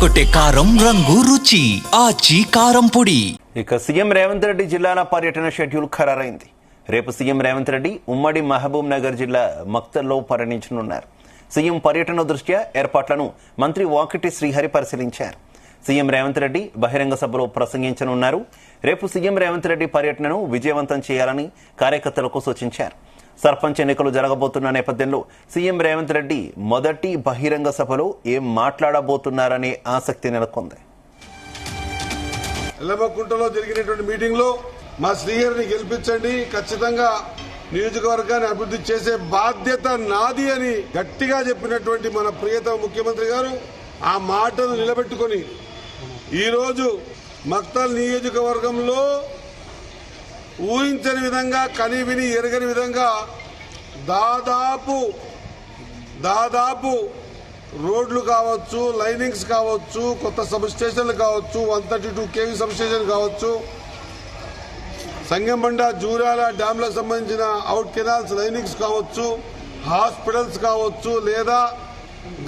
కొట్టే కారం రంగు రుచి ఆచి కారం పొడి. ఇక సీఎం రేవంత్ రెడ్డి జిల్లాల పర్యటన షెడ్యూల్ ఖరారైంది. రేపు సీఎం రేవంత్ రెడ్డి ఉమ్మడి మహబూబ్ నగర్ జిల్లా మక్తల్లో పర్యటించనున్నారు. సీఎం పర్యటన దృష్ట్యా ఏర్పాట్లను మంత్రి వాకిటి శ్రీహరి పరిశీలించారు. సీఎం రేవంత్ రెడ్డి బహిరంగ సభలో ప్రసంగించనున్నారు. రేపు సీఎం రేవంత్ రెడ్డి పర్యటనను విజయవంతం చేయాలని కార్యకర్తలకు సూచించారు. సర్పంచ్ ఎన్నికలు జరగబోతున్న నేపథ్యంలో సీఎం రేవంత్ రెడ్డి మొదటి బహిరంగ సభలో ఏం మాట్లాడబోతున్నారనే ఆసక్తి నెలకొంది. ఎల్లమ్మకుంటలో జరిగినటువంటి మీటింగ్ లో మా శ్రీహరిని గెలిపించండి, ఖచ్చితంగా నియోజకవర్గాన్ని అభివృద్ధి చేసే బాధ్యత నాది అని గట్టిగా చెప్పినటువంటి మన ప్రియతమ ముఖ్యమంత్రి గారు ఆ మాటను నిలబెట్టుకుని ఈరోజు మక్తల్ నియోజకవర్గంలో ఊహించని విధంగా కని విని ఎరగని విధంగా దాదాపు రోడ్లు కావచ్చు, లైనింగ్స్ కావచ్చు, కొత్త సబ్ స్టేషన్లు కావచ్చు, 132 kV సబ్ స్టేషన్ కావచ్చు, సంగంబండ జూరాల డ్యాంలకు సంబంధించిన అవుట్ కెనాల్స్ లైనింగ్స్ కావచ్చు, హాస్పిటల్స్ కావచ్చు, లేదా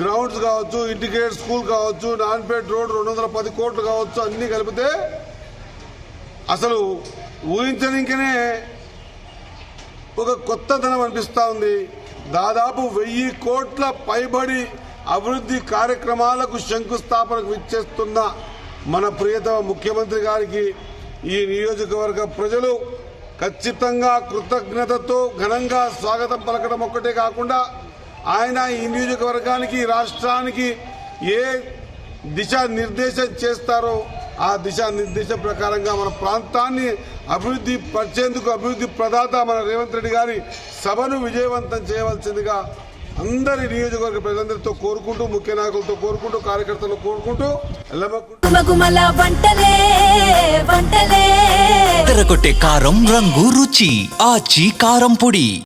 గ్రౌండ్స్ కావచ్చు, ఇంటిగ్రేటెడ్ స్కూల్ కావచ్చు, నాన్పేట్ రోడ్ 210 కోట్లు కావచ్చు, అన్ని కలిపితే అసలు ఊహించనికనే ఒక కొత్త ధనం అనిపిస్తా ఉంది. దాదాపు 1000 కోట్ల పైబడి అభివృద్ధి కార్యక్రమాలకు శంకుస్థాపనకు విచ్చేస్తున్న మన ప్రియతమ ముఖ్యమంత్రి గారికి ఈ నియోజకవర్గ ప్రజలు ఖచ్చితంగా కృతజ్ఞతతో ఘనంగా స్వాగతం పలకడం ఒక్కటే కాకుండా ఆయన ఈ నియోజకవర్గానికి, రాష్ట్రానికి ఏ దిశానిర్దేశం చేస్తారో ఆ దిశానిర్దేశం ప్రకారంగా మన ప్రాంతాన్ని అభివృద్ధి పరిచేందుకు అభివృద్ధి ప్రదాత మన రేవంత్ రెడ్డి గారి సభను విజయవంతం చేయవలసిందిగా అందరి నియోజకవర్గ ప్రజలందరితో కోరుకుంటూ, ముఖ్య నాయకులతో కోరుకుంటూ, కార్యకర్తలు కోరుకుంటూ కొట్టే కారం రంగు రుచి ఆచి కారం పొడి.